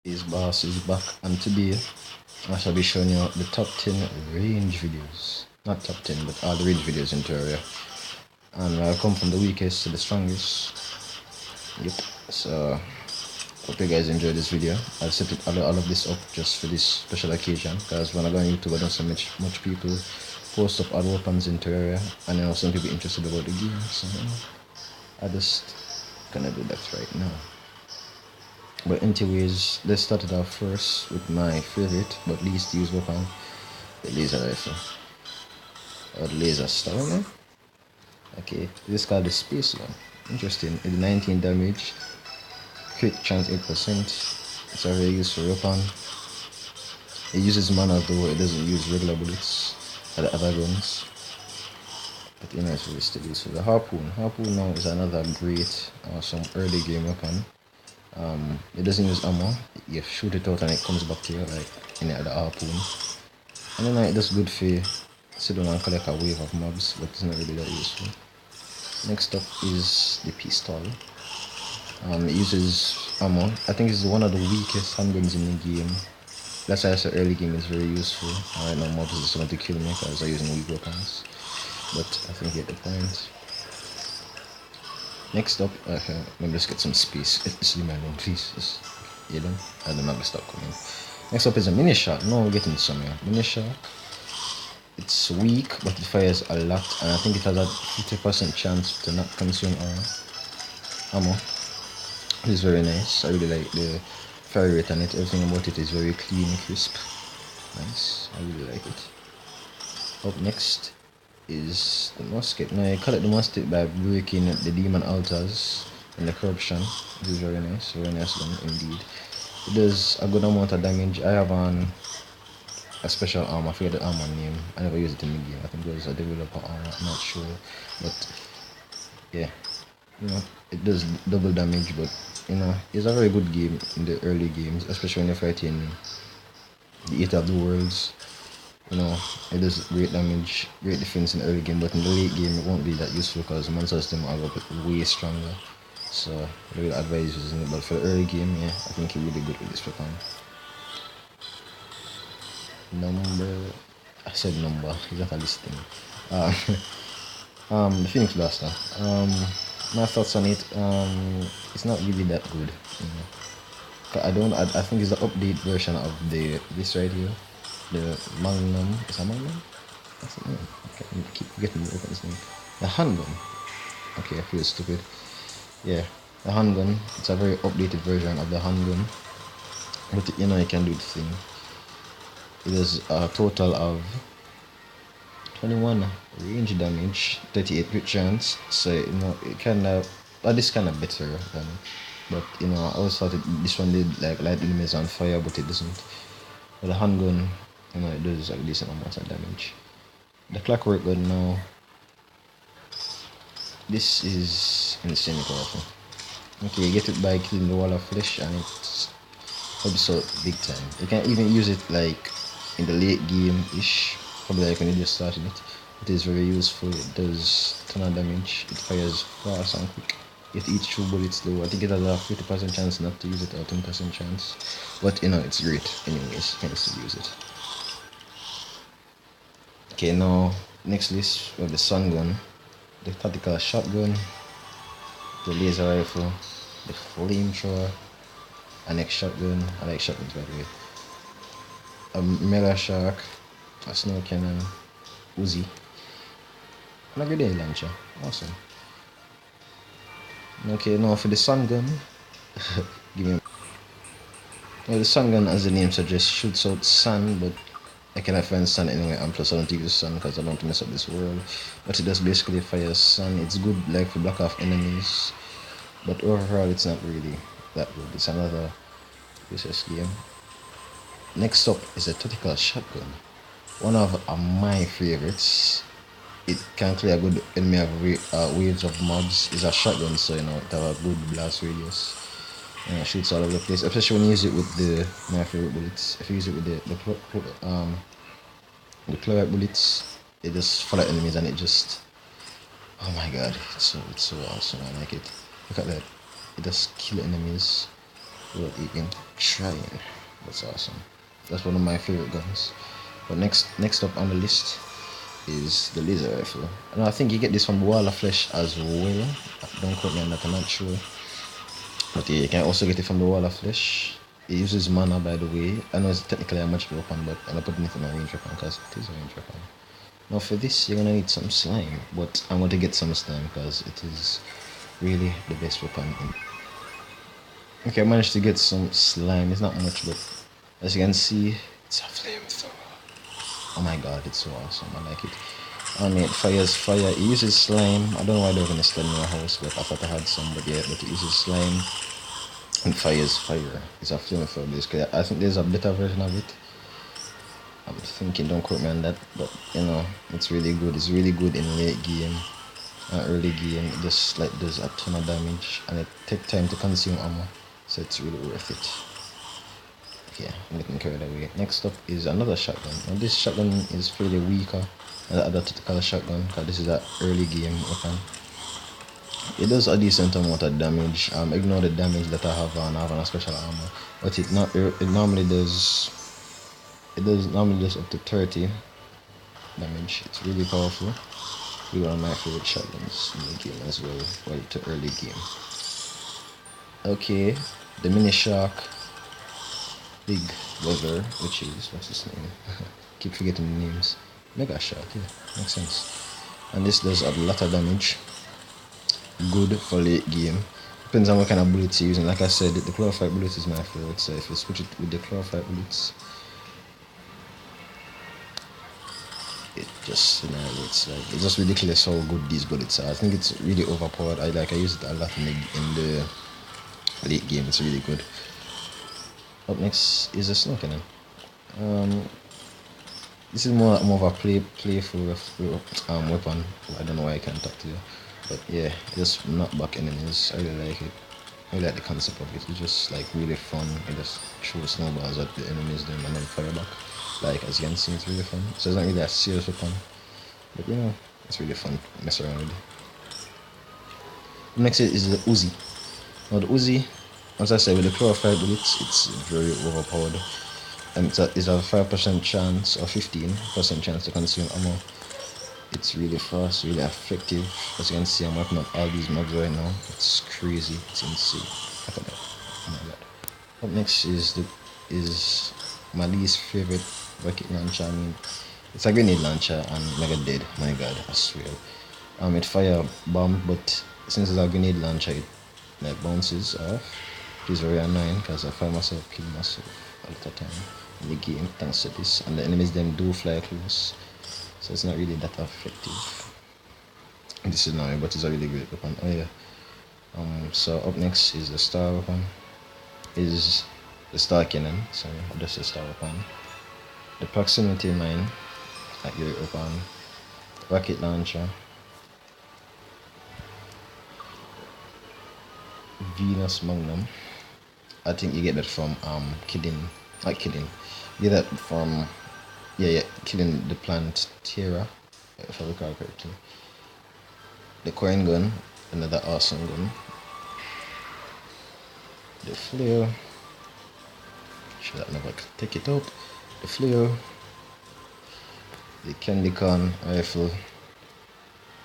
His boss is back, and today I shall be showing you the top 10 range videos. Not top 10, but all the range videos in Terraria. And I'll come from the weakest to the strongest. Yep. So hope you guys enjoy this video. I'll set all of this up just for this special occasion, because when I go on YouTube I don't see much people post up other weapons in Terraria, and you know some people interested about the game, so you know, I just gonna do that right now. But anyways, let's start it off first with my favorite but least used weapon, the laser rifle. Or the laser star. Okay, this is called the space one. Interesting. It's 19 damage, crit chance 8%. It's a very useful weapon. It uses mana though, it doesn't use regular bullets or the other guns. But you know, it's really still useful. The harpoon. Harpoon now is another great some early game weapon. It doesn't use ammo. You shoot it out and it comes back to you like any other harpoon. And then it does good for sit down and collect a wave of mobs, but it's not really that useful. Next up is the pistol. It uses ammo. I think it's one of the weakest handguns in the game. That's why I said early game is very useful. Right now mobs is going to kill me because I'm using weak weapons. But I think you get the point. Next up, okay, let me just get some space. Just leave me alone, please. Just, you know, and then I'll stop coming. Next up is a mini shot. No, we're getting somewhere. Mini shot. It's weak, but it fires a lot, and I think it has a 50% chance to not consume our ammo. It's very nice. I really like the fire rate on it. Everything about it is very clean, crisp. Nice. I really like it. Up next is the musket. Now I collect the musket by breaking the demon altars and the corruption. This is very nice gun indeed. It does a good amount of damage. I have a special armor, I forget the armor name. I never used it in the game. I think it was a developer armor, I'm not sure. But yeah, you know, it does double damage, but you know, it's a very good game in the early games, especially when you're fighting the Eater of the Worlds. You know, it does great damage, great defense in the early game, but in the late game it won't be that useful because the monster system are way stronger. So I would advise using it, but for the early game, yeah, I think you're really good with this weapon. I said number, is that a listing? The Phoenix Blaster. My thoughts on it, it's not really that good. You know. I think it's the update version of this right here. The Magnum. Is that Magnum? That's the name. Okay, I keep getting the weapon's name. The handgun. Okay, I feel stupid. Yeah, the handgun. It's a very updated version of the handgun. But you know, you can do the thing. It is a total of 21 range damage, 38 crit chance. So you know, it kind of, this kind of better than. But you know, I always thought this one did like light enemies on fire, but it doesn't. But the handgun, you know, it does a decent amount of damage. The clockwork gun now, this is insanely powerful. Okay, you get it by killing the wall of flesh, and it's absolute big time. You can even use it like in the late game ish, probably like when you just started it. It is very useful. It does ton of damage. It fires fast and quick. It eats 2 bullets though. I think it has a 50% chance not to use it, or 10% chance. But you know, it's great anyways. You can still use it. Okay, now next list we have the sun gun, the tactical shotgun, the laser rifle, the flamethrower, an X shotgun. I like shotguns by the way. A mega shark, a snow cannon, Uzi, and a grenade launcher. Awesome. Okay, now for the sun gun, give me. Well, the sun gun, as the name suggests, shoots out sun, but I cannot find sun anywhere, and plus I don't use sun because I don't want to mess up this world. But it does basically fire sun. It's good like for block off enemies, but overall it's not really that good. It's another useless game. Next up is a tactical shotgun. One of my favorites. It can clear a good enemy of waves of mobs. It's a shotgun, so you know it have a good blast radius. And it shoots all over the place, especially when you use it with my favorite bullets. If you use it with the chlorite bullets, it just follow enemies and it just, oh my god, it's so awesome. I like it. Look at that. It just kill enemies. Well, even trying. That's awesome. That's one of my favorite guns. But next up on the list is the laser rifle. And I think you get this from Wall of Flesh as well. Don't quote me on that, I'm not sure. But yeah, you can also get it from the Wall of Flesh. It uses mana, by the way. I know it's technically a magic weapon, but I'm not putting it in a range weapon because it is a range weapon. Now for this, you're gonna need some slime, but I'm going to get some slime because it is really the best weapon. Okay, I managed to get some slime. It's not much, but as you can see, it's a flamethrower. Oh my god, it's so awesome. I like it. And it fires fire. It uses slime. I don't know why they're gonna slime in my house, but I thought I had some, but yeah, but it uses slime and fires fire. It's a flamethrower basically. I think there's a better version of it. I'm thinking, don't quote me on that, but you know, it's really good. It's really good in late game and early game. It just like does a ton of damage and it takes time to consume ammo, so it's really worth it. Yeah, I'm getting carried away. Next up is another shotgun. Now this shotgun is fairly weaker than the other tactical shotgun because this is an early game weapon. It does a decent amount of damage. Ignore the damage that I have on having a special armor, but it normally does up to 30 damage. It's really powerful. Really one of my favorite shotguns in the game as well. Well, to early game. Okay, the mini shark. Big weather, which is, what's his name? Keep forgetting the names. Mega Shark, yeah, makes sense. And this does a lot of damage. Good for late game. Depends on what kind of bullets you're using. Like I said, the chlorophyte bullet is my favorite, so if you switch it with the chlorophyte bullets, it just, you know, it's just ridiculous how good these bullets are. I think it's really overpowered. I use it a lot in the late game. It's really good. Up next is a snow cannon. This is more of a playful weapon. I don't know why I can't talk to you, but yeah, just knock back enemies. I really like it. I like the concept of it. It's just like really fun. I just throw snowballs at the enemies then and then fire back. Like as you can see, it's really fun. So it's not really a serious weapon, but you know, it's really fun to mess around with it. Next is the Uzi. Now the Uzi, as I said, with the chlorophyte bullets, it's very overpowered. And it's a 5% chance or 15% chance to consume ammo. It's really fast, really effective. As you can see, I'm wiping up all these mobs right now. It's crazy, it's insane. Look at that. Oh my god. Up next is my least favorite rocket launcher. I mean, it's a grenade launcher and mega dead. My god, I swear. It fire bomb, but since it's a grenade launcher, it like bounces off. It is very annoying because I find myself killing myself all the time in the game thanks to this, and the enemies them do fly close, so it's not really that effective. This is annoying, but it's a really great weapon. Oh yeah. So up next is the star weapon. Is the star cannon. Sorry, that's the star weapon. The proximity mine, like great weapon. Rocket launcher. Venus Magnum. I think you get that from you get that from killing the plant Terra, if I recall correctly. The coin gun, another awesome gun. The flare, should I never take it out? The flare, the candy corn rifle,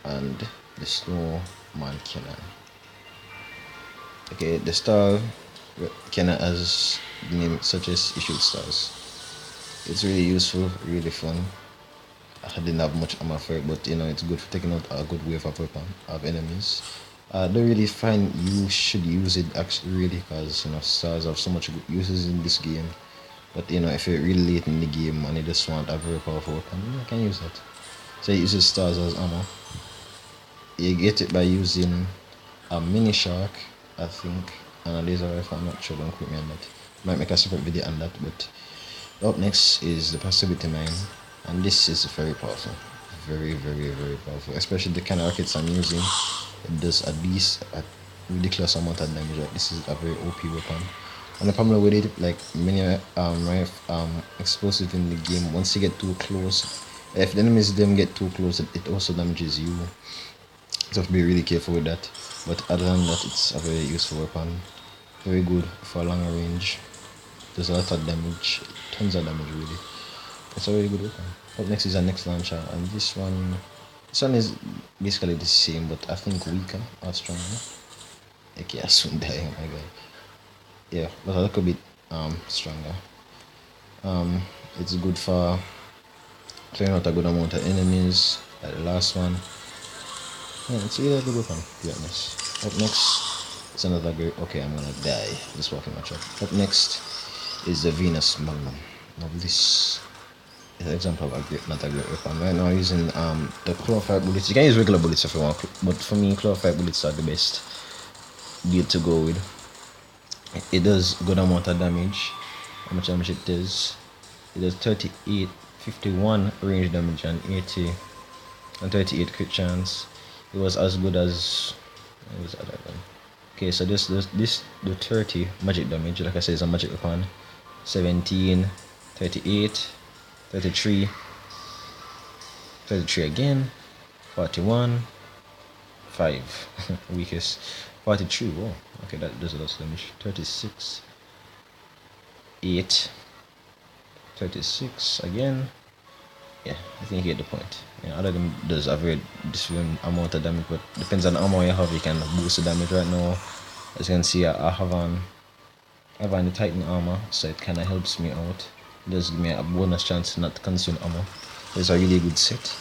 and the snowman cannon. Okay, the star cannon, as the name suggests, it shoots stars. It's really useful, really fun. I didn't have much ammo for it, but you know, it's good for taking out a good wave of weapon of enemies. I don't really find you should use it actually, really, because you know, stars have so much good uses in this game. But you know, if you're really late in the game and you just want a very powerful weapon, you can use that. So it uses stars as ammo. You get it by using a mini shark, I think, and a laser rifle. I'm not sure, don't quote me on that. Might make a separate video on that. But up next is the proximity mine, and this is very powerful, very powerful, especially the kind of rockets I'm using. It does at least a ridiculous amount of damage. Like, this is a very OP weapon, and the problem with it, like many explosive in the game, once you get too close, if the enemies them get too close, it also damages you. So have to be really careful with that. But other than that, it's a very useful weapon. very good for long range. Does a lot of damage, tons of damage really. It's a really good weapon. Up next is our next launcher, and this one is basically the same, but I think weaker or stronger. Okay, I soon die, oh my god. Yeah, but a little bit stronger. It's good for clearing out a good amount of enemies, like the last one. Yeah, it's really a good weapon, to be honest. Up next is another great. Okay, I'm gonna die just walking my truck. Up next is the Venus Magnum. Now this is an example of a great, not a great weapon. Right now I'm using the chlorfire bullets. You can use regular bullets if you want, but for me chlorfire bullets are the best build to go with. It does good amount of damage. How much damage it does? It does 38, 51 range damage and 80 and 38 crit chance. It was as good as what was that one? Okay, so this the 30 magic damage, like I said, is a magic weapon. 17, 38, 33, 33 again, 41, 5 weakest, 43. Whoa, okay, that does a lot of damage. 36, 8, 36 again. Yeah, I think you get the point. Yeah, other than does a very different amount of damage, but depends on the ammo you have, you can boost the damage. Right now, as you can see, I have on the Titan armor, so it kind of helps me out. It does give me a bonus chance not to consume ammo. It's a really good set.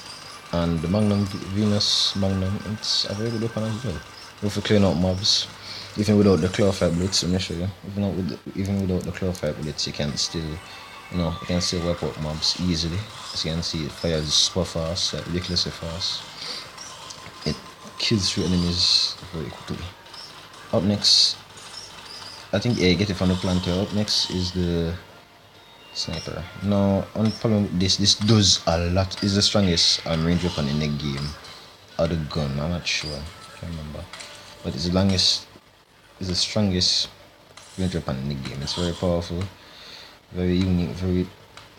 And the Magnum, Venus Magnum, it's a very good weapon as well. If you clean out mobs, even without the chlorfire bullets, let me show you. Even without the chlorfire bullets, you can still, you can still wipe out mobs easily. As you can see, it fires super fast, like ridiculously fast. It kills through enemies very quickly. Up next, I think you get it from the planter. Up next is the sniper. Now, on problem with this does a lot. It's the strongest range weapon in the game. Or the gun, I'm not sure. I can't remember. But it's the strongest range weapon in the game. It's very powerful, very unique,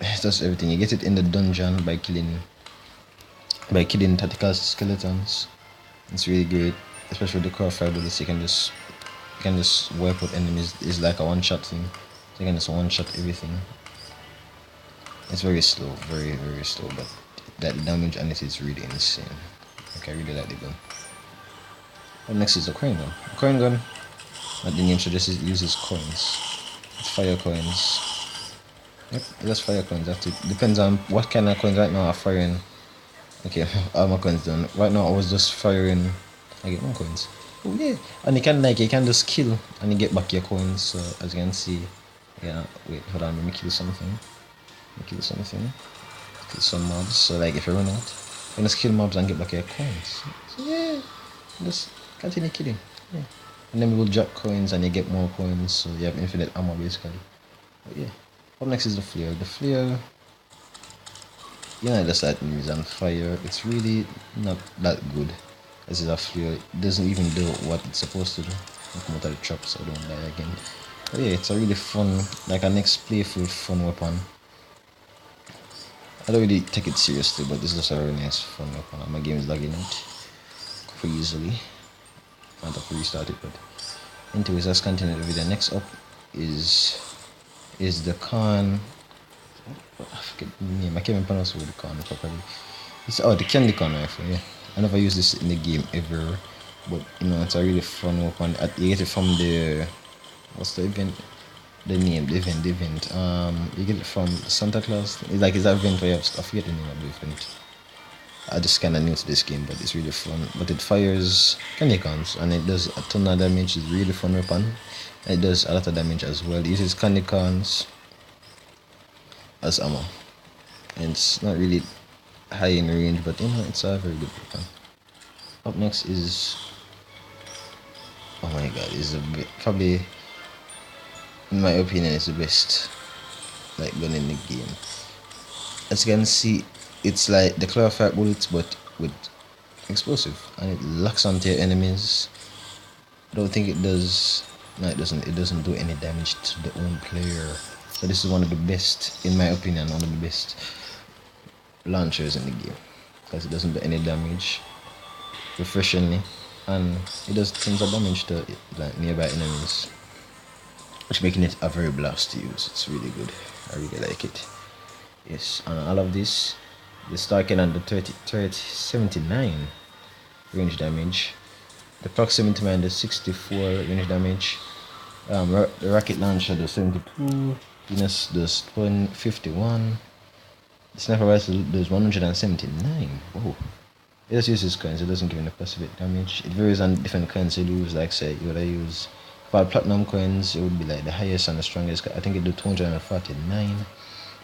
it does everything. You get it in the dungeon by killing tactical skeletons. It's really great, especially with the chlorfire bullets. You can just wipe out enemies. It's like a one-shot thing. So you can just one-shot everything. It's very slow, very very slow, but that damage on it is really insane. Like, I really like the gun. Up next is the coin gun. The coin gun, like the name suggests, it uses coins. It's fire coins. Yep, just fire coins. That it depends on what kind of coins. Right now I'm firing. Okay, all my coins done. Right now I was just firing. I get more coins. Oh yeah, and you can just kill and you get back your coins. So as you can see, yeah. Wait, hold on. Let me kill something. Kill some mobs. So like if you run out, you just kill mobs and get back your coins. So yeah, just continue killing. Yeah, and then we will drop coins and you get more coins. So you have infinite ammo basically. But yeah. Up next is the flare. The flare, just like enemies on fire. It's really not that good. As is a flare, it doesn't even do what it's supposed to do. I'll come out of the trap so I don't die again. But yeah, it's a really fun, like a next playful fun weapon. I don't really take it seriously, but this is just a really nice fun weapon. My game is lagging out pretty easily. I have to restart it, but anyways, let's continue the video. Next up is the con. I forget the name. I can't even pronounce the con properly. It's the candy con rifle. Yeah, I never use this in the game ever, but it's a really fun weapon. You get it from the what's the event? The event. You get it from Santa Claus. It's that event where I forget the name of the event. I just kind of new to this game, but it's really fun. But it fires candy cons and it does a ton of damage. It's really fun weapon. It does a lot of damage as well. It uses candy cons as ammo. And it's not really high in range, but it's a very good weapon. Up next is, oh my god, is probably, in my opinion, it's the best gun in the game. As you can see, it's like the chlorfire bullets but with explosive, and it locks onto your enemies. I don't think it does. No, it doesn't. It doesn't do any damage to the own player. So this is one of the best, in my opinion, one of the best launchers in the game, because it doesn't do any damage refreshingly, and it does tons of damage to nearby enemies. which making it a very blast to use. It's really good. I really like it. Yes, and all of this, the stacking and the 79 range damage, the proximity mine the 64 range damage, the rocket launcher the 72, Venus does 51, the sniper rifle does 179. Whoa. It just uses coins, it doesn't give any passive damage. It varies on different coins you use, like say you would use for platinum coins, it would be like the highest and the strongest. I think it do 249.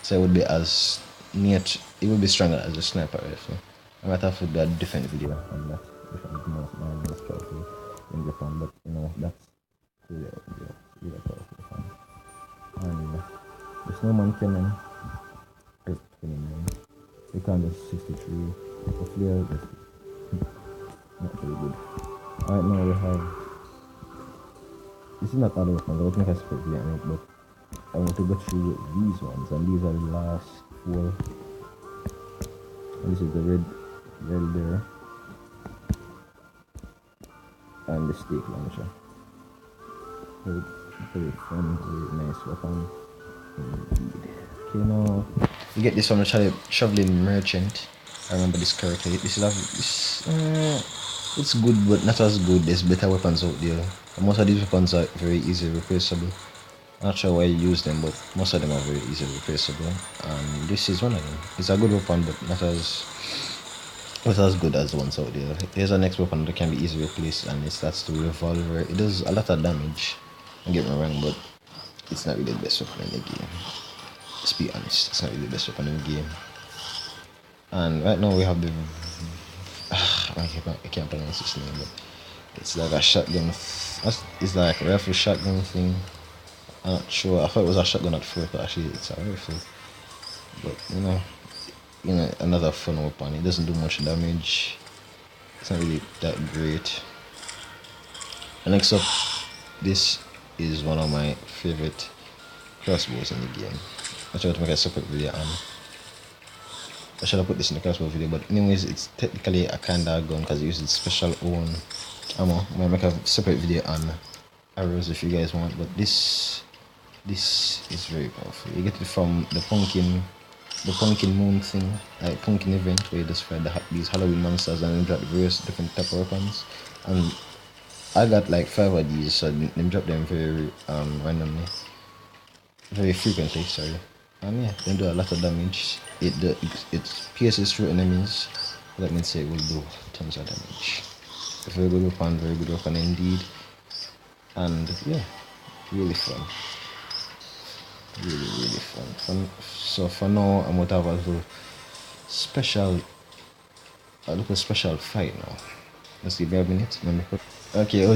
So it would be as near it would be stronger as a sniper rifle. I might have to do a different video on that, different most powerful in Japan, but you know that's really powerful fun. And the snowman cannon is 29. The cannon is 63. The flare is not very good. Alright, now we have this is not all the weapons, I would make a separate video on it, but I want to go through these ones, and these are the last 4. And this is the red there, and the stake launcher. Very fun, very nice weapon. Indeed. Okay, now we get this from the traveling merchant. I remember this correctly. It's good, but not as good. There's better weapons out there. And most of these weapons are very easily replaceable. I'm not sure why you use them, but most of them are very easily replaceable. And this is one of them. It's a good weapon, but not as good as the ones out there. Here's our next weapon that can be easily replaced, and that's the revolver. It does a lot of damage. Don't get me wrong, but it's not really the best weapon in the game. Let's be honest, it's not really the best weapon in the game. And right now we have the I can't pronounce this name, but it's like a shotgun. It's like a rifle shotgun thing. I'm not sure. I thought it was a shotgun at first, but actually it's a rifle. But you know, another fun weapon. It doesn't do much damage. It's not really that great. And next up, this is one of my favorite crossbows in the game. I tried to make a separate video on. I should have put this in the crossbow video, but anyways, it's technically a kinda gun because it uses special own ammo. I might make a separate video on arrows if you guys want, but this is very powerful. You get it from the pumpkin moon thing, like pumpkin event where you just fight these Halloween monsters and then drop various different type of weapons. And I got like 5 of these, so they drop them very randomly, very frequently. Sorry. And yeah, they do a lot of damage. It pierces through enemies. That means it will do tons of damage. A very good weapon indeed. And yeah, really fun. Really fun. So for now, I'm going to have a little special fight now. Let's give me a minute. Okay,